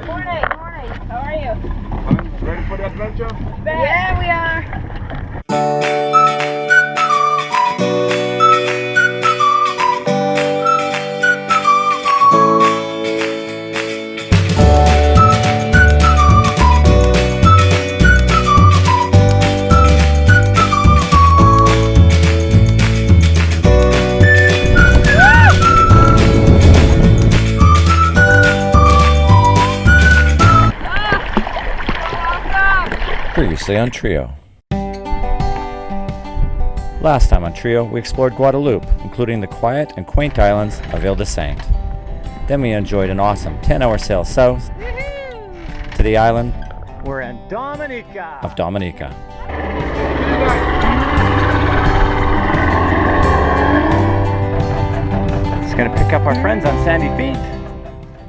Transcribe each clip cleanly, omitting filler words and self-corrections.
Morning. How are you? Ready for the adventure? Yeah, we are. Previously on Trio. Last time on Trio, we explored Guadeloupe, including the quiet and quaint islands of Ile de Saint. Then we enjoyed an awesome 10-hour sail south to the island We're in Dominica. of Dominica. It's gonna pick up our friends on Sandy Feet.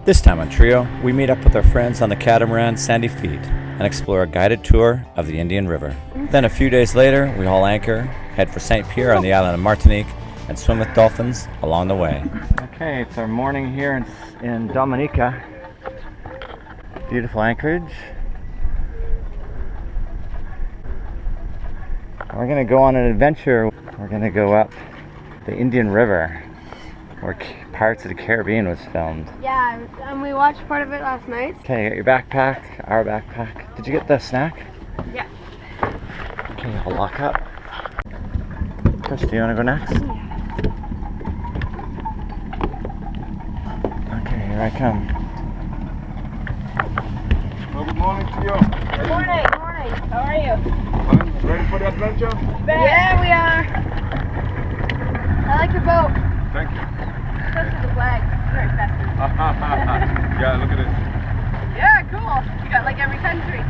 This time on Trio, we meet up with our friends on the catamaran Sandy Feet and explore a guided tour of the Indian River. Then a few days later, we haul anchor, head for St. Pierre on the island of Martinique, and swim with dolphins along the way. Okay, it's our morning here in Dominica. Beautiful anchorage. We're gonna go on an adventure. We're gonna go up the Indian River, where Pirates of the Caribbean was filmed. Yeah, and we watched part of it last night. Okay, you got your backpack, our backpack. Did you get the snack? Yeah. Okay, I'll lock up. Chris, do you want to go next? Yeah. Okay, here I come. Well, good morning to you. Good morning. How are you? Ready for the adventure? Yeah, we are. I like your boat. Thank you. Especially the flags. It's very festive. Yeah, look at this. Yeah, cool. You got like every country.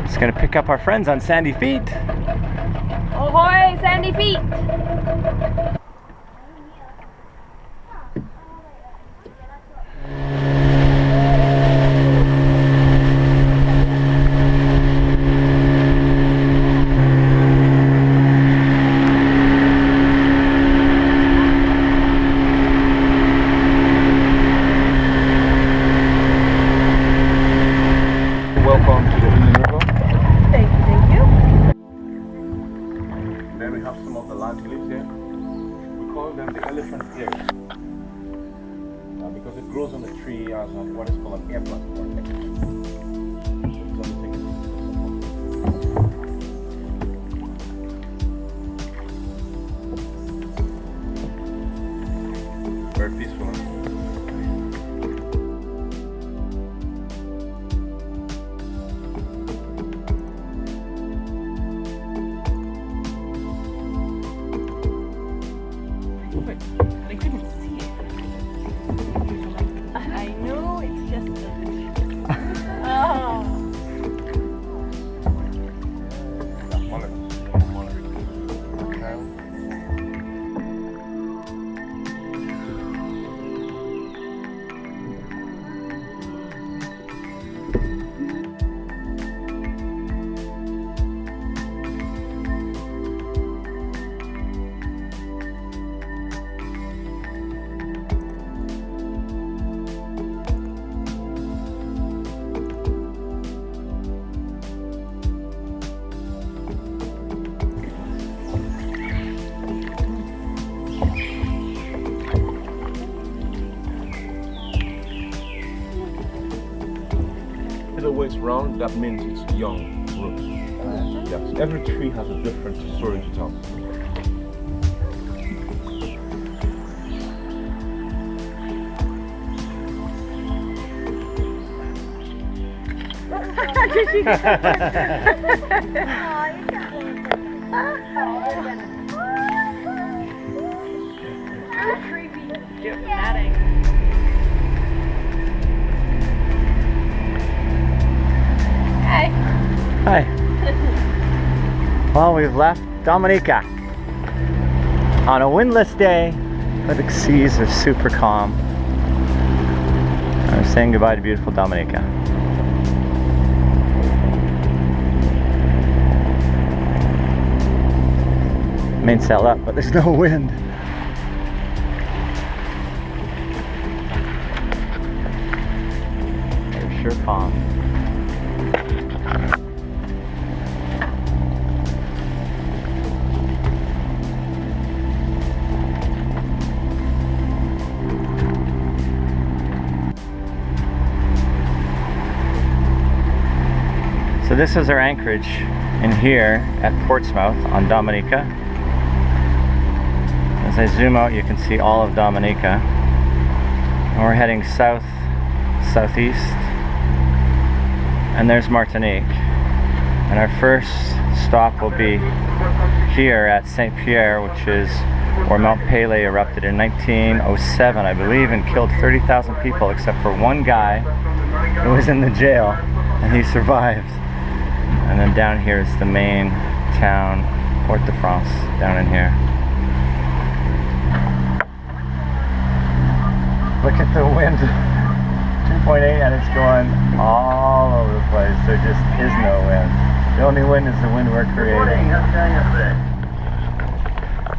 It's gonna pick up our friends on Sandy Feet. Ahoy, Sandy Feet. Welcome to the Indian River. Thank you. Then we have some of the land lives here. We call them the elephant ears. Because it grows on the tree as what is called an air platform. Very peaceful. I couldn't see it. I know, it's just oh. The way it's round, that means it's young roots. Yes, every tree has a different story to tell. Creepy. Dramatic. Hi. Hi. Well, we've left Dominica on a windless day, but the seas are super calm. I'm saying goodbye to beautiful Dominica. Mainsail up, but there's no wind. palm. So this is our anchorage in here at Portsmouth on Dominica. As I zoom out, you can see all of Dominica. And we're heading south, southeast. And there's Martinique. And our first stop will be here at St. Pierre, which is where Mount Pelée erupted in 1907, I believe, and killed 30,000 people except for one guy who was in the jail, and he survived. And then down here is the main town, Fort-de-France, down in here. Look at the wind, 2.8, and it's going all over the place. There just is no wind. The only wind is the wind we're creating.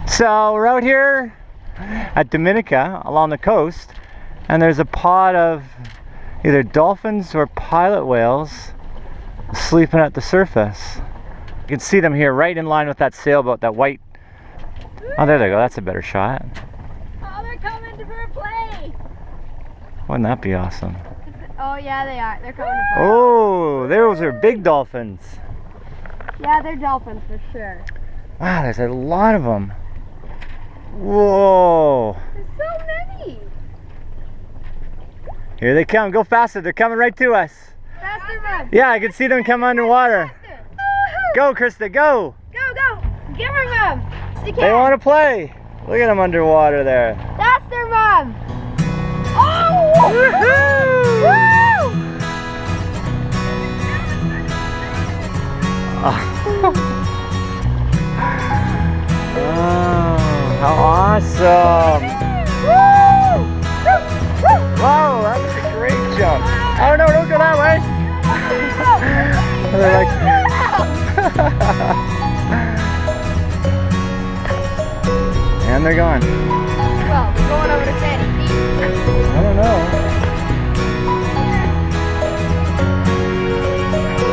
So we're out here at Dominica along the coast, and there's a pod of either dolphins or pilot whales sleeping at the surface. You can see them here right in line with that sailboat, that white. Oh, there they go. That's a better shot. Oh, they're coming for a play. Wouldn't that be awesome? Oh, yeah, they are. They're coming to play. Oh, those are big dolphins. Yeah, they're dolphins for sure. Wow, there's a lot of them. Whoa. There's so many. Here they come. Go faster. They're coming right to us. Faster, run. Yeah, I can see them come underwater. Go, Krista, go. Go, go. Give her, Mom. They want to play. Look at them underwater there. That's their mom. Oh! Woohoo! Woo! Oh, how awesome. Woo! Wow, that was a great jump. Oh no, don't go that way. They're like... And they're gone. Well, we're going over to Sandy Feet. I don't know.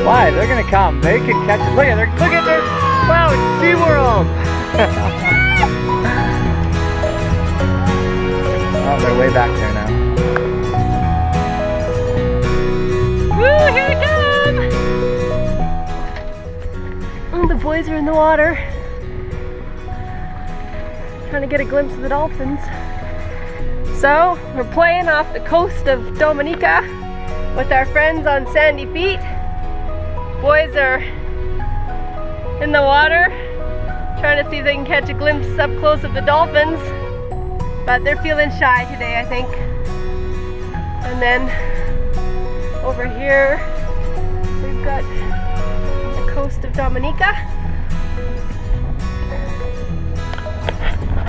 Why? They're gonna come. They can catch it. Look at their. Wow, it's SeaWorld. Oh, they're way back there now. Woo, here they come! Oh, the boys are in the water. Trying to get a glimpse of the dolphins. So, we're playing off the coast of Dominica with our friends on Sandy Feet. Boys are in the water, trying to see if they can catch a glimpse up close of the dolphins. But they're feeling shy today, I think. And then over here, we've got the coast of Dominica.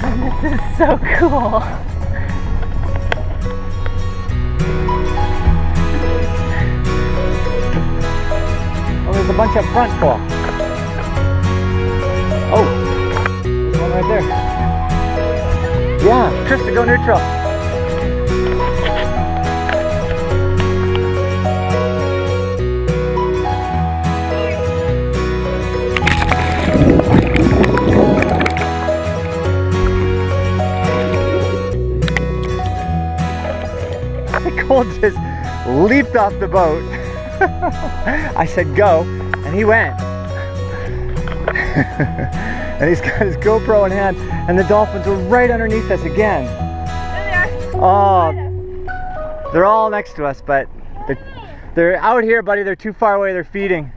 And this is so cool. Oh, there's a bunch up front, Paul. Oh, there's one right there. Yeah, Krista, go neutral. Cole just leaped off the boat. I said go, and he went. And he's got his GoPro in hand, and the dolphins were right underneath us again. There they are. Oh, they're all next to us, but they're out here, buddy. They're too far away. They're feeding.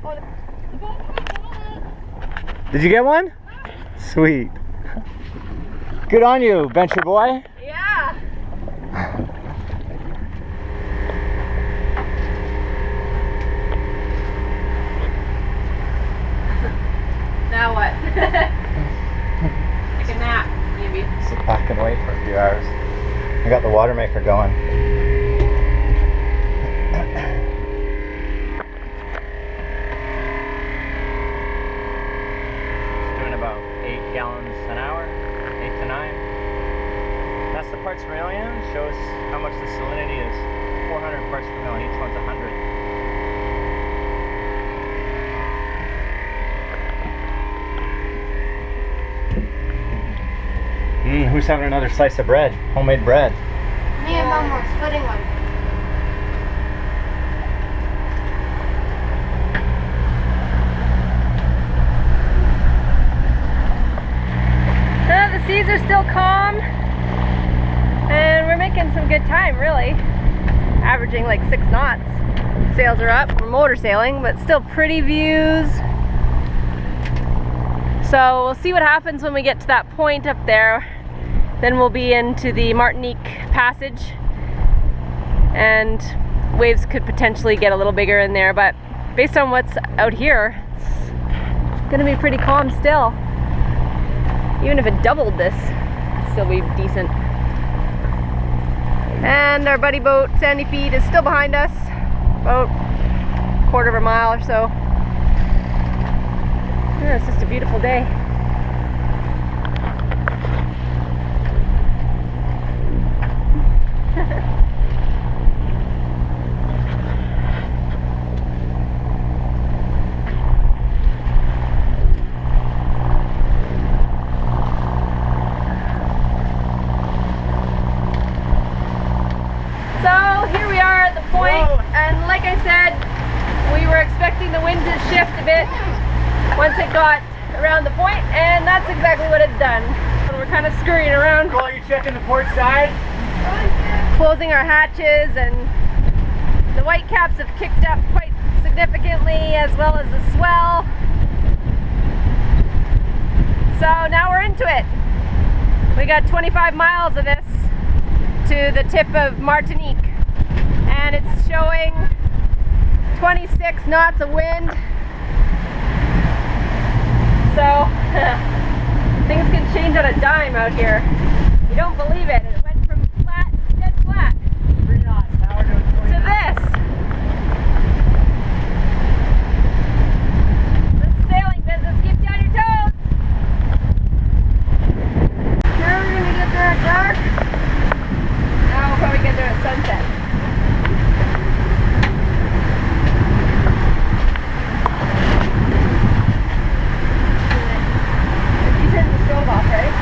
Did you get one? Sweet. Good on you, venture boy. Yeah. Now what? Take a nap, maybe. Sit back and wait for a few hours. I got the water maker going. It's doing about 8 gallons an hour, 8 to 9. That's the parts per million. Shows how much the salinity is. 400 parts per million. Each one's 100. who's having another slice of bread? Homemade bread. Me and Mom were splitting one. The seas are still calm, and we're making some good time, really. Averaging like 6 knots. Sails are up. We're motor sailing, but still pretty views. So we'll see what happens when we get to that point up there. Then we'll be into the Martinique Passage, and waves could potentially get a little bigger in there, but based on what's out here, it's gonna be pretty calm still. Even if it doubled this, it'd still be decent. And our buddy boat, Sandy Feet, is still behind us, about a quarter of a mile or so. Yeah, it's just a beautiful day. So here we are at the point, and like I said, we were expecting the wind to shift a bit once it got around the point, and that's exactly what it's done. And we're kind of scurrying around. Cole, you checking the port side? Closing our hatches, and the white caps have kicked up quite significantly, as well as the swell. So now we're into it. We got 25 miles of this to the tip of Martinique, and it's showing 26 knots of wind. So things can change on a dime out here. You don't believe it. It went from flat, dead flat, 3 knots. Now we're doing 20 to knots. this sailing business. Keep you on your toes. Now we're gonna get there at dark. Now we'll probably get there at sunset. You turned the stove off, right?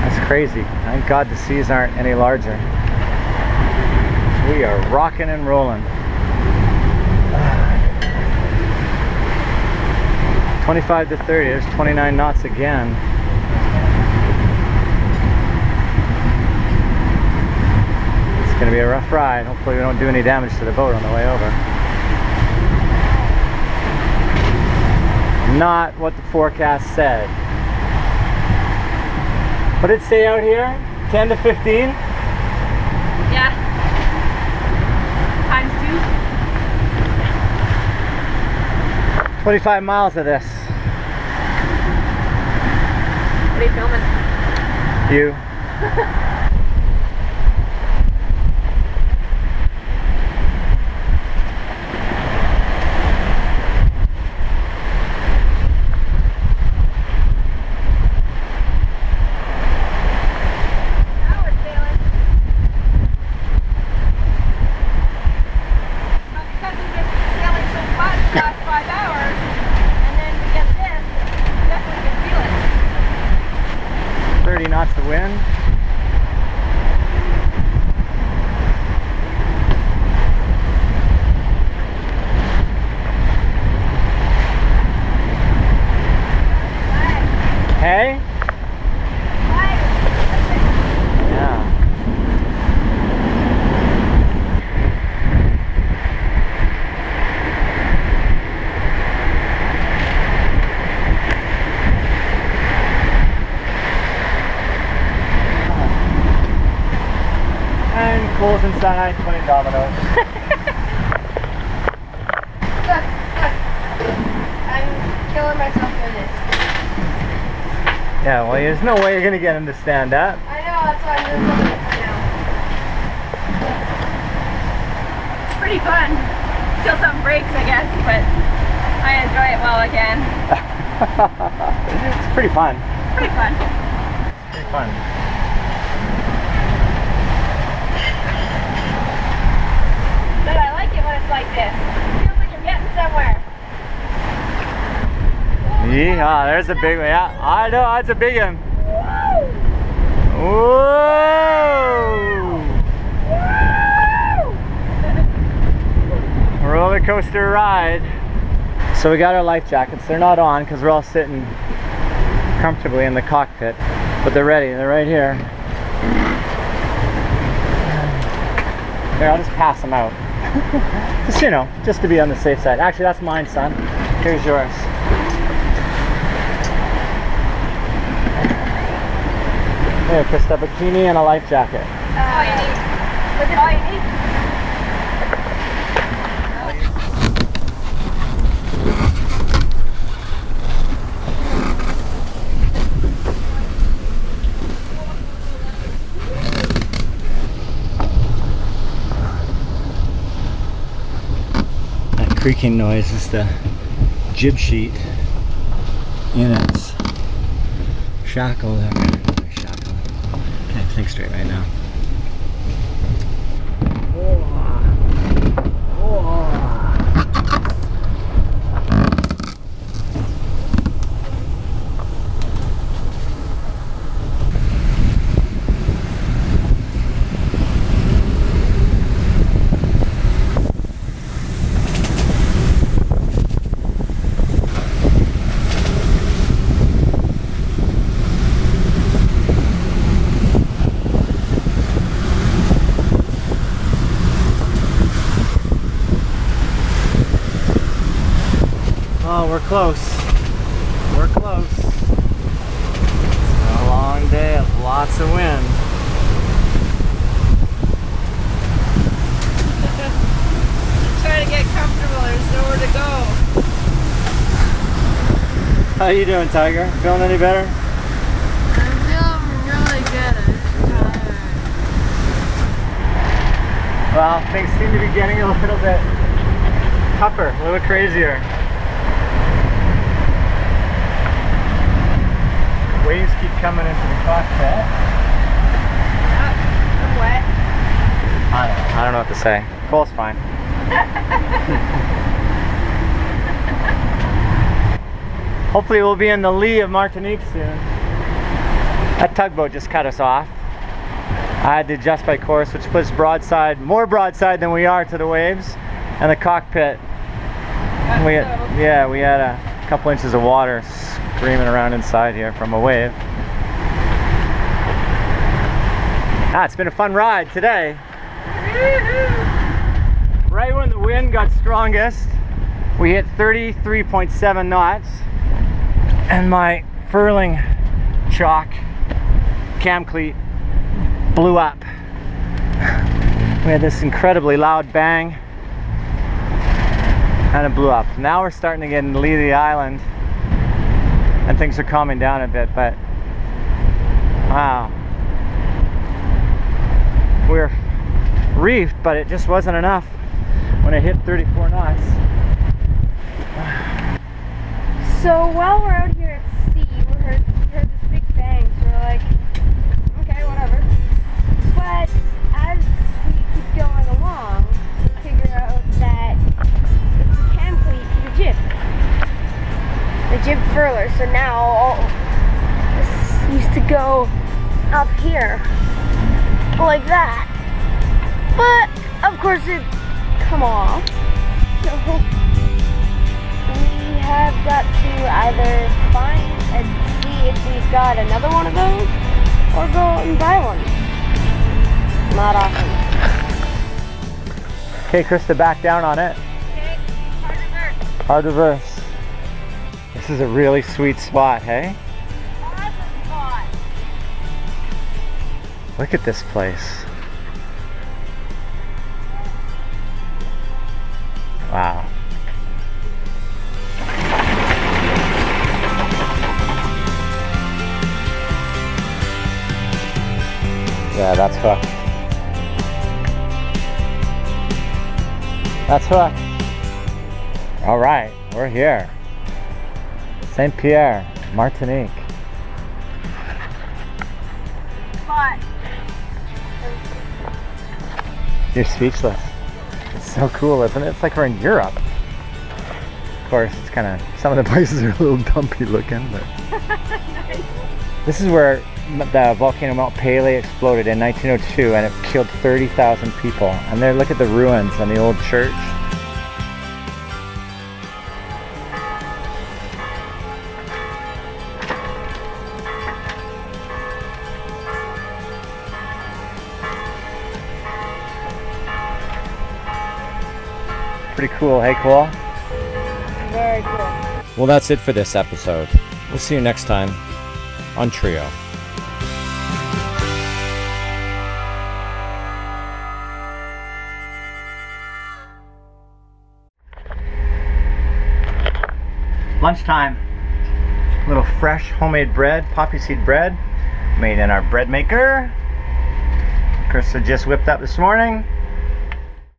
That's crazy. Thank God the seas aren't any larger. We are rocking and rolling. 25 to 30, there's 29 knots again. It's going to be a rough ride. Hopefully we don't do any damage to the boat on the way over. Not what the forecast said. What did it say out here? 10 to 15? Yeah. Times 2. 25 miles of this. What are you filming? You. Now we're sailing. But because we've been sailing so much the last 5 hours, and then we get this, we definitely can feel it. 30 knots of wind. Hey? Yeah. And Cole's inside playing dominoes. Look, I'm killing myself with this. Yeah, well, there's no way you're gonna get him to stand up. I know, that's why I'm doing something different now. It's pretty fun. Till something breaks, I guess, but I enjoy it while I can. It's pretty fun. It's pretty fun. Pretty fun. But I like it when it's like this. It feels like you're getting somewhere. Yeehaw, there's a big one. Yeah, I know, that's a big one. Whoa! Roller coaster ride. So we got our life jackets. They're not on because we're all sitting comfortably in the cockpit, but they're ready. They're right here. Here, I'll just pass them out. Just, you know, just to be on the safe side. Actually, that's mine, son. Here's yours. Here, Krista, bikini and a life jacket. All you need. Look at all you need. That creaking noise is the jib sheet in its shackle there. Can't think straight right now. Oh, we're close. We're close. It's been a long day of lots of wind. Trying to get comfortable. There's nowhere to go. How you doing, Tiger? Feeling any better? I'm feeling really good. I'm tired. Well, things seem to be getting a little bit tougher, a little crazier. Waves keep coming into the cockpit. I'm wet. I don't know what to say. Cole's fine. Hopefully we'll be in the lee of Martinique soon. That tugboat just cut us off. I had to adjust my course, which puts broadside, more broadside than we are to the waves. And the cockpit, we had a couple inches of water screaming around inside here from a wave. It's been a fun ride today. Right when the wind got strongest, we hit 33.7 knots, and my furling chalk cam cleat blew up. We had this incredibly loud bang, and it blew up. Now we're starting to get in the lee of the island, and things are calming down a bit, but wow. We're reefed, but it just wasn't enough when it hit 34 knots. So while we're out here at sea, we heard this big bang, so we're like, okay, whatever. But as we keep going along, we figure out that it's the cam cleat to the jib furler. So now this used to go up here like that, but of course it come off. So we have got to either find and see if we've got another one of those, or go out and buy one. Not often. Okay, Krista, back down on it. Okay, hard reverse. Hard reverse. This is a really sweet spot, hey? Awesome spot. Look at this place. Wow. Yeah, that's hooked. That's hooked. All right, we're here. St. Pierre, Martinique. Spot. You're speechless. It's so cool, isn't it? It's like we're in Europe. course, it's kind of, some of the places are a little dumpy looking, but this is where the volcano Mount Pelee exploded in 1902, and it killed 30,000 people. And there, look at the ruins and the old church. Pretty cool, hey Cole? Very cool. Well, that's it for this episode. We'll see you next time on Trio. Lunchtime. A little fresh homemade bread, poppy seed bread, made in our bread maker. Chris had just whipped up this morning.